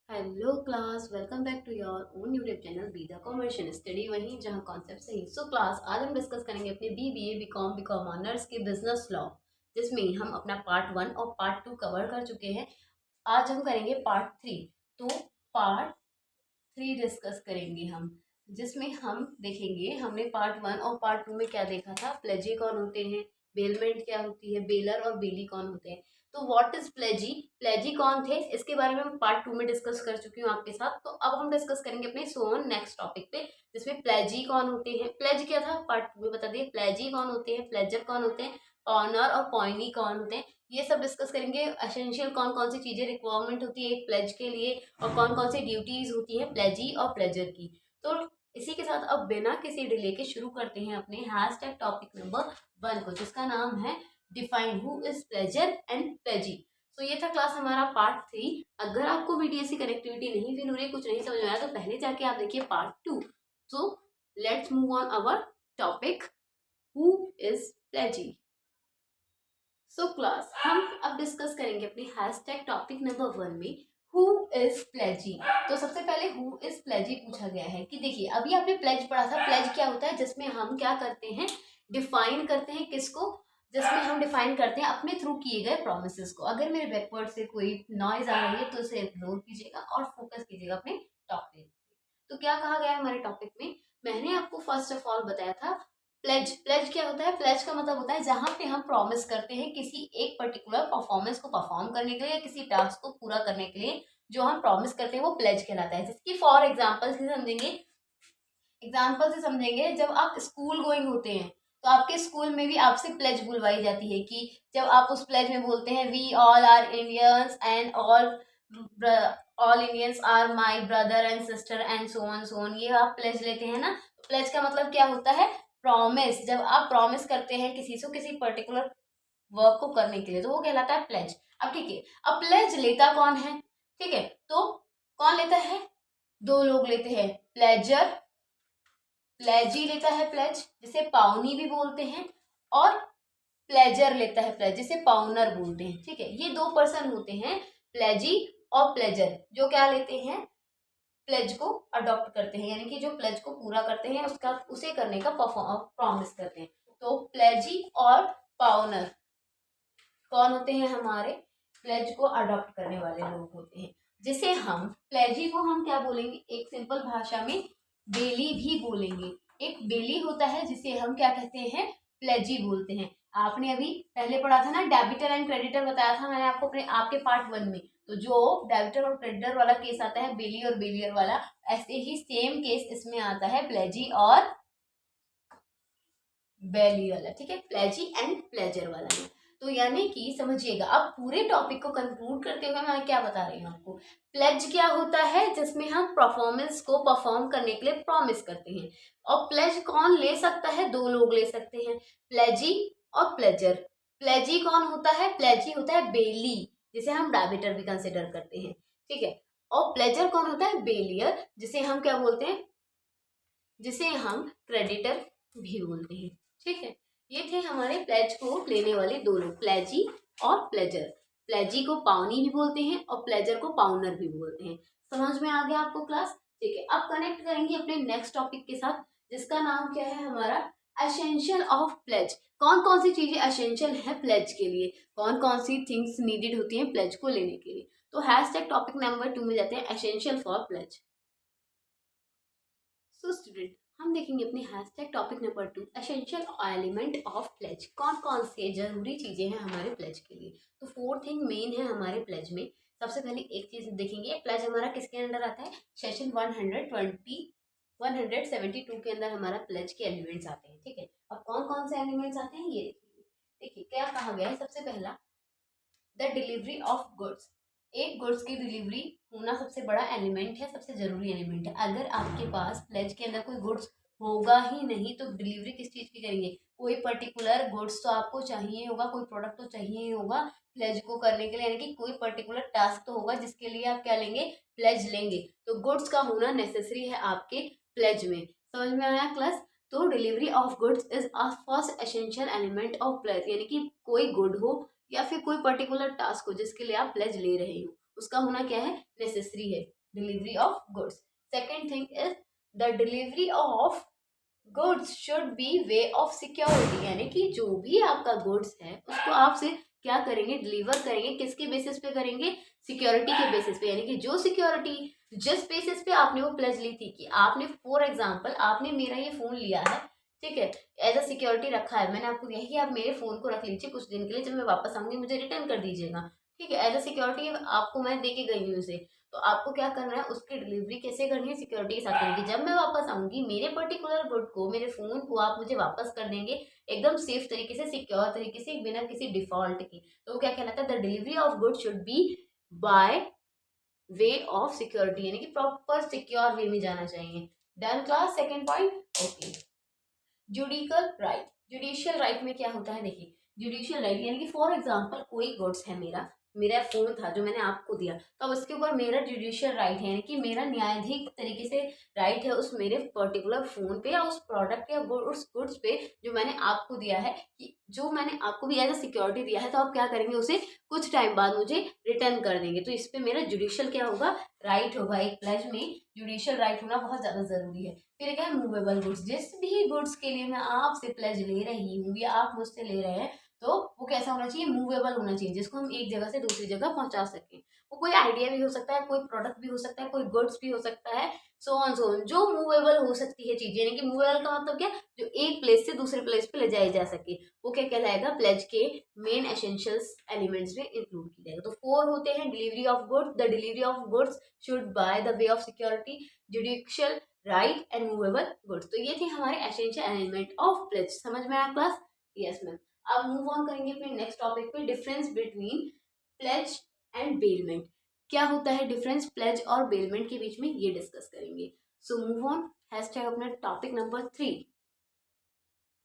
Hello class, welcome back to your own YouTube channel be the commercial study वहीं जहां concept सही। So class, आज हम discuss करेंगे अपने बीबीए बीकॉम ऑनर्स के बिजनेस लॉ, जिसमें हम अपना पार्ट 1 और पार्ट 2 कवर कर चुके हैं। आज हम करेंगे पार्ट 3। तो पार्ट 3 डिस्कस करेंगे हम, जिसमें हम देखेंगे हमने पार्ट 1 और पार्ट 2 में क्या देखा था। प्लेजी कौन होते हैं, बेलमेंट क्या होती है, बेलर और बेली कौन होते हैं। तो व्हाट इज प्लेजी, प्लेजी कौन थे, इसके बारे में हम पार्ट 2 में डिस्कस कर चुकी हूँ आपके साथ। तो अब हम डिस्कस करेंगे अपने सोन नेक्स्ट टॉपिक पे, जिसमें प्लेजी कौन होते हैं। प्लेज क्या था पार्ट 2 में बता दिए। प्लेजी कौन होते हैं, प्लेजर कौन होते हैं, पॉनर और पॉइनी कौन होते हैं, ये सब डिस्कस करेंगे। एसेंशियल कौन कौन सी चीजें रिक्वायरमेंट होती है एक प्लेज के लिए, और कौन कौन सी ड्यूटीज होती है प्लेजी और प्लेजर की। तो इसी के साथ अब बिना किसी डिले के शुरू करते हैं अपने हैशटैग टॉपिक नंबर 1 को, जिसका नाम है define who is pleasure and प्लेजी। तो ये था क्लास हमारा पार्ट 3। अगर आपको वीडियो से कनेक्टिविटी नहीं फील हो रही है, कुछ नहीं समझ में आया, तो पहले जाके आप देखिए part 2। So let's move on our topic, who is प्लेजी। So class, हम अब डिस्कस करेंगे अपने हैशटैग टॉपिक नंबर 1 में हु इज प्लेजी। तो सबसे पहले हु इज प्लेजी पूछा गया है कि देखिए अभी आपने प्लेज पढ़ा था। प्लेज क्या होता है, जिसमें हम क्या करते हैं, डिफाइन करते हैं किसको, जिसमें हम डिफाइन करते हैं अपने थ्रू किए गए प्रोमिसेस को। अगर मेरे बैकवर्ड से कोई नॉइज आ रही है तो उसे इग्नोर कीजिएगा और फोकस कीजिएगा अपने टॉपिक। तो क्या कहा गया है हमारे टॉपिक में, मैंने आपको फर्स्ट ऑफ ऑल बताया था प्लेज। प्लेज क्या होता है, प्लेज का मतलब होता है जहां पे हम प्रॉमिस करते हैं किसी एक पर्टिकुलर परफॉर्मेंस को परफॉर्म करने के लिए या किसी टास्क को पूरा करने के लिए जो हम प्रॉमिस करते हैं वो प्लेज कहलाता है। जिसकी फॉर एग्जाम्पल से समझेंगे, जब आप स्कूल गोइंग होते हैं तो आपके स्कूल में भी आपसे प्लेज बुलवाई जाती है कि जब आप उस प्लेज में बोलते हैं we all are Indians and all Indians are my brother and sister and so on, ये आप प्लेज लेते हैं ना। प्लेज का मतलब क्या होता है, प्रॉमिस। जब आप प्रॉमिस करते हैं किसी से किसी पर्टिकुलर वर्क को करने के लिए तो वो कहलाता है प्लेज। अब ठीक है, अब प्लेज लेता कौन है, ठीक है, तो कौन लेता है, दो लोग लेते हैं, प्लेजर, प्लेजी लेता है प्लेज, जिसे पाउनी भी बोलते हैं, और प्लेजर लेता है प्लेज, जिसे पाउनर बोलते हैं। ठीक है, ये दो पर्सन होते हैं, प्लेजी और प्लेजर, जो क्या लेते हैं, प्लेज को अडॉप्ट करते हैं, यानी कि जो प्लेज को पूरा करते हैं उसका उसे करने का प्रॉमिस करते हैं। तो प्लेजी और पाउनर कौन होते हैं, हमारे प्लेज को अडॉप्ट करने वाले लोग होते हैं, जिसे हम प्लेजी को हम क्या बोलेंगे, एक सिंपल भाषा में बेली भी बोलेंगे। एक बेली होता है जिसे हम क्या कहते हैं, प्लेजी बोलते हैं। आपने अभी पहले पढ़ा था ना डेबिटर एंड क्रेडिटर, बताया था मैंने आपको अपने आपके पार्ट 1 में। तो जो डेबिटर और क्रेडिटर वाला केस आता है, बेली और बेलियर वाला, ऐसे ही सेम केस इसमें आता है प्लेजी और बेली वाला। ठीक है, प्लेजी एंड प्लेजर वाला है। तो यानी कि समझिएगा, अब पूरे टॉपिक को कंक्लूड करते हुए मैं क्या बता रही हूँ आपको। प्लेज क्या होता है, जिसमें हम परफॉर्मेंस को परफॉर्म करने के लिए प्रॉमिस करते हैं। और प्लेज कौन ले सकता है, दो लोग ले सकते हैं, प्लेजी और प्लेजर। प्लेजी कौन होता है, प्लेजी होता है बेली, जिसे हम डेबिटर भी कंसिडर करते हैं। ठीक है, और प्लेजर कौन होता है, बेलियर, जिसे हम क्या बोलते हैं, जिसे हम क्रेडिटर भी बोलते हैं। ठीक है, ये थे हमारे प्लेज को लेने वाले दो लोग, प्लेजी और प्लेजर। प्लेजी को पाउनी भी बोलते हैं और प्लेजर को पाउनर भी बोलते हैं। समझ में आ गया आपको क्लास। ठीक है, अब कनेक्ट करेंगे अपने नेक्स्ट टॉपिक के साथ, जिसका नाम क्या है हमारा, एसेंशियल ऑफ प्लेज। कौन कौन सी चीजें एसेंशियल है प्लेज के लिए, कौन कौन सी थिंग्स नीडेड होती हैं प्लेज को लेने के लिए। तो हैशटैग टॉपिक नंबर 2 में जाते हैं, essential for pledge. So student, हम देखेंगे अपने hashtag topic number 2, essential element of pledge. कौन कौन से जरूरी चीजें हैं हमारे प्लेज के लिए। तो 4 थिंग मेन है हमारे प्लेज में। सबसे पहले एक चीज देखेंगे, प्लेज हमारा किसके अंडर आता है, सेशन 172 के अंदर हमारा प्लेज के एलिमेंट्स आते हैं। ठीक है, अब कौन कौन से एलिमेंट्स आते हैं ये देखिए। देखिए क्या कहा गया है, सबसे पहला द डिलीवरी ऑफ गुड्स। एक गुड्स की डिलीवरी होना सबसे बड़ा एलिमेंट है, सबसे जरूरी एलिमेंट है। अगर आपके पास प्लेज के अंदर कोई गुड्स होगा ही नहीं तो डिलीवरी किस चीज की करेंगे, कोई पर्टिकुलर गुड्स तो आपको चाहिए होगा, कोई प्रोडक्ट तो चाहिए ही होगा प्लेज को करने के लिए, यानी कि कोई पर्टिकुलर टास्क तो होगा जिसके लिए आप क्या लेंगे, प्लेज लेंगे। तो गुड्स का होना नेसेसरी है आपके प्लेज में। समझ में आया क्लास। तो delivery of goods is a first essential element of pledge, यानी कि कोई गुड हो या फिर कोई पर्टिकुलर टास्क हो जिसके लिए आप प्लेज ले रहे हो, उसका होना क्या है, नेसेसरी है। Delivery of goods. Second thing is the delivery of goods should be way of security, यानी कि जो भी आपका गुड्स है उसको आपसे क्या करेंगे, डिलीवर करेंगे, किसके बेसिस पे करेंगे, सिक्योरिटी के बेसिस पे, यानी कि जो सिक्योरिटी जिस बेसिस पे आपने वो प्लेज ली थी कि आपने फॉर एग्जांपल आपने मेरा ये फोन लिया है, ठीक है, एज अ सिक्योरिटी रखा है, मैंने आपको दिया है कि आप मेरे फोन को रख लीजिए कुछ दिन के लिए, जब मैं वापस आऊंगी मुझे रिटर्न कर दीजिएगा, ठीक है, एज अ सिक्योरिटी आपको मैं दे के गई हूँ उसे, तो आपको क्या करना है, उसकी डिलीवरी कैसे करनी है, सिक्योरिटी के साथ करनी है। जब मैं वापस आऊंगी मेरे पर्टिकुलर गुड को, मेरे फोन को आप मुझे वापस कर देंगे एकदम सेफ तरीके से, सिक्योर तरीके से, बिना किसी डिफॉल्ट की, तो वो क्या कहलाता है, the delivery of good should be by way of security, यानी कि प्रॉपर सिक्योर वे में जाना चाहिए। Done class. Second point, okay. Judicial right, judicial right में क्या होता है, देखिए जुडिशियल राइट यानी कि फॉर एग्जांपल कोई गुड्स है, मेरा मेरा फोन था जो मैंने आपको दिया, तो अब उसके ऊपर मेरा जुडिशियल राइट है, यानी कि मेरा न्यायाधीश तरीके से राइट है उस मेरे पर्टिकुलर फोन पे या उस प्रोडक्ट या उस गुड्स पे जो मैंने आपको दिया है, कि जो मैंने आपको भी एज अ सिक्योरिटी दिया है, तो आप क्या करेंगे, उसे कुछ टाइम बाद मुझे रिटर्न कर देंगे, तो इस पे मेरा जुडिशियल क्या होगा, राइट होगा। एक प्लेज में जुडिशियल राइट होना बहुत ज्यादा जरूरी है। फिर क्या है, मूवेबल गुड्स, जिस भी गुड्स के लिए मैं आपसे प्लेज ले रही हूँ या आप मुझसे ले रहे हैं, तो वो कैसा होना चाहिए, मूवेबल होना चाहिए, जिसको हम एक जगह से दूसरी जगह पहुंचा सकें। वो कोई आइडिया भी हो सकता है, कोई प्रोडक्ट भी हो सकता है, कोई गुड्स भी हो सकता है, सो ऑन जो मूवेबल हो सकती है चीज, यानी कि मूवेबल का मतलब क्या, जो एक प्लेस से दूसरे प्लेस पे ले जाई जा सके, वो क्या कहलाएगा, प्लेज के मेन एसेंशियल्स एलिमेंट्स में इंक्लूड किया जाएगा। तो 4 होते हैं, delivery of goods, the delivery of goods should by the way of security, judicial right and movable goods. तो ये थे हमारे एसेंशियल एलिमेंट ऑफ प्लेज। समझ में आया क्लास? Yes ma'am. अब मूव ऑन करेंगे अपने नेक्स्ट टॉपिक पे, difference between plays and bailment. क्या होता है डिफरेंस प्लेज और बेलमेंट के बीच में, ये डिस्कस करेंगे। सो मूव ऑन, हैशटैग अपना टॉपिक नंबर 3।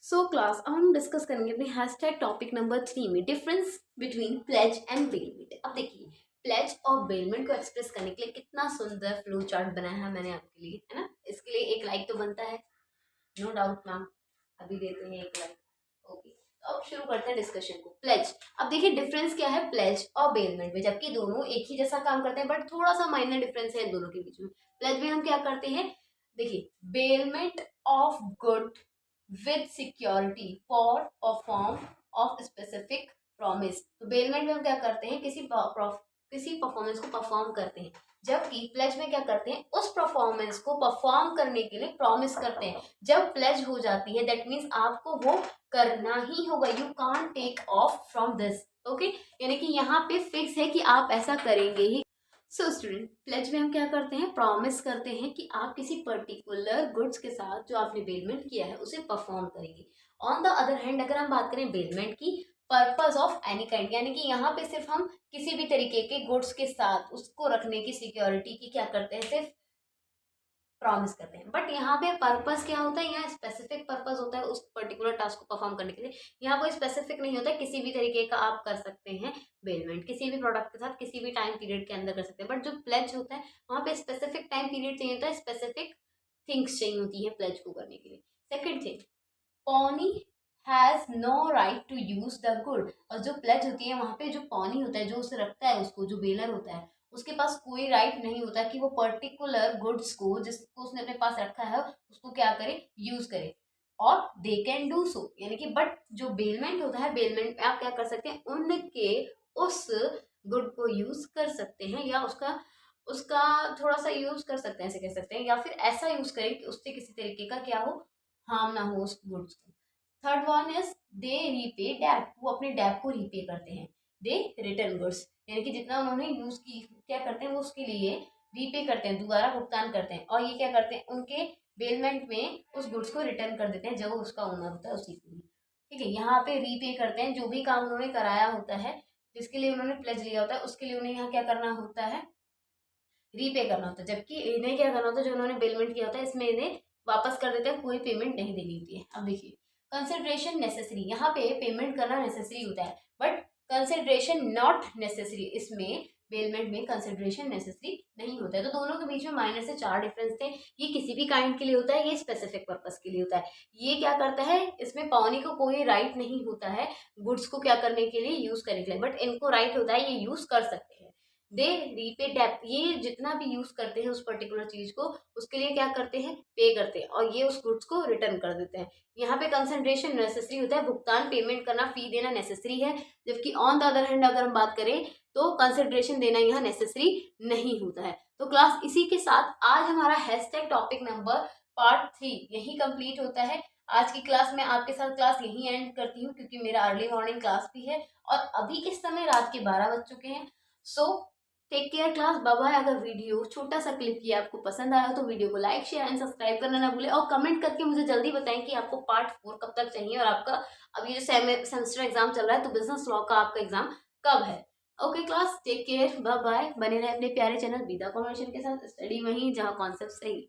सो क्लास अब हम डिस्कस करेंगे अपने हैशटैग टॉपिक नंबर 3 में, difference between plays and bailment. अब देखिए प्लेज और बेलमेंट को एक्सप्रेस करने के लिए कितना सुंदर फ्लो चार्ट बनाया है मैंने आपके लिए, है ना, इसके लिए एक लाइक तो बनता है, नो डाउट मैम, अभी देते हैं एक लाइक। ओके, तो अब शुरू करते हैं डिस्कशन को। प्लेज, अब देखिए डिफरेंस क्या है प्लेज और बेलमेंट में, जबकि दोनों एक ही जैसा काम करते हैं, बट थोड़ा सा माइनर डिफरेंस है इन दोनों के बीच में। प्लेज में हम क्या करते हैं, देखिए bailment of good with security for perform of specific promise. तो बेलमेंट में हम क्या करते हैं, किसी परफॉर्मेंस को परफॉर्म करते हैं, जबकि प्लेज में क्या करते हैं, उस परफॉर्मेंस को परफॉर्म करने के लिए प्रॉमिस करते हैं। जब प्लेज हो जाती है दैट मीन्स आपको वो करना ही होगा, you can't take off from this. Okay, यानी कि यहाँ पे फिक्स है कि आप ऐसा करेंगे ही। सो स्टूडेंट, प्लेज में हम क्या करते हैं, प्रॉमिस करते हैं कि आप किसी पर्टिकुलर गुड्स के साथ जो आपने बेलमेंट किया है उसे परफॉर्म करेंगे। ऑन द अदर हैंड अगर हम बात करें बेलमेंट की, पर्पस ऑफ एनी काइंड, यानी कि यहाँ पे सिर्फ हम किसी भी तरीके के गुड्स के साथ उसको रखने की सिक्योरिटी की क्या करते हैं, सिर्फ प्रॉमिस करते हैं। बट यहाँ पे पर्पस क्या होता है, यहाँ स्पेसिफिक पर्पस होता है उस पर्टिकुलर टास्क को परफॉर्म करने के लिए। यहाँ कोई स्पेसिफिक नहीं होता है, किसी भी तरीके का आप कर सकते हैं बेलमेंट, किसी भी प्रोडक्ट के साथ किसी भी टाइम पीरियड के अंदर कर सकते हैं। बट जो प्लेज होता है वहाँ पे स्पेसिफिक टाइम पीरियड चाहिए होता है, स्पेसिफिक थिंग्स चाहिए होती है प्लेज को करने के लिए। Second thing, pawnee has no right to use the good. और जो प्लेज होती है वहां पे जो पॉनी होता है, जो उसे रखता है, उसको जो बेलर होता है, उसके पास कोई राइट नहीं होता कि वो पर्टिकुलर गुड्स को जिसको उसने अपने पास रखा है उसको क्या करे, यूज करे। और दे कैन डू सो, यानी कि बट जो बेलमेंट होता है, बेलमेंट में आप क्या कर सकते हैं, उनके उस गुड को यूज कर सकते हैं, या उसका उसका थोड़ा सा यूज कर सकते हैं, ऐसे कह सकते हैं, या फिर ऐसा यूज करें कि उससे किसी तरीके का क्या हो, हार्म ना हो उस गुड्स को। Third one is they repay debt, वो अपने डेट को रीपे करते हैं। दे रिटर्न गुड्स, यानी कि जितना उन्होंने यूज की क्या करते हैं, वो उसके लिए रीपे करते हैं, दोबारा भुगतान करते हैं। और ये क्या करते हैं, उनके बेलमेंट में उस गुड्स को रिटर्न कर देते हैं जो उसका ओनर होता है उसी को। ठीक है, यहाँ पे रीपे करते हैं, जो भी काम उन्होंने कराया होता है, जिसके लिए उन्होंने प्लेज लिया होता है, उसके लिए उन्हें यहाँ क्या करना होता है, रीपे करना होता है। जबकि इन्हें क्या करना होता है, जो उन्होंने पेमेंट किया होता है इसमें इन्हें वापस कर देते हैं, कोई पेमेंट नहीं देनी होती है। अब देखिए कंसिडरेशन नेसेसरी, यहाँ पे पेमेंट करना नेसेसरी होता है, बट कंसिडरेशन नॉट नेसेसरी, इसमें बेलमेंट में कंसिडरेशन नेसेसरी नहीं होता है। तो दोनों के बीच में माइनर से 4 डिफरेंस थे। ये किसी भी काइंड के लिए होता है, ये स्पेसिफिक पर्पस के लिए होता है। ये क्या करता है, इसमें पानी को कोई राइट नहीं होता है गुड्स को क्या करने के लिए, यूज करने के लिए, बट इनको राइट होता है, ये यूज कर सकते हैं। दे रीपे डेप्ट, ये जितना भी यूज करते हैं उस पर्टिकुलर चीज को, उसके लिए क्या करते हैं, पे करते हैं, और ये उस गुड्स को रिटर्न कर देते हैं। यहाँ पे कंसंट्रेशन नेसेसरी होता है, भुगतान पेमेंट करना, फी देना नेसेसरी है, जबकि ऑन द अदर हैंड अगर हम बात करें तो कंसंट्रेशन देना यहाँ नेसेसरी नहीं होता है। तो क्लास इसी के साथ आज हमारा हैशटैग टॉपिक नंबर पार्ट 3 यही कंप्लीट होता है। आज की क्लास में आपके साथ क्लास यही एंड करती हूँ, क्योंकि मेरा अर्ली मॉर्निंग क्लास भी है और अभी इस समय रात के 12 बज चुके हैं। So take care class, bye bye. अगर वीडियो छोटा सा क्लिप ये आपको पसंद आया तो वीडियो को लाइक शेयर एंड सब्सक्राइब करना ना भूलें, और कमेंट करके मुझे जल्दी बताएं कि आपको पार्ट 4 कब तक चाहिए, और आपका अभी जो सेमेस्टर एग्जाम चल रहा है तो बिजनेस लॉ का आपका एग्जाम कब है। Okay class, take care, bye bye. बने रहे अपने प्यारे चैनल बीदा कॉमर्शियल के साथ, स्टडी वहीं जहाँ कॉन्सेप्ट सही।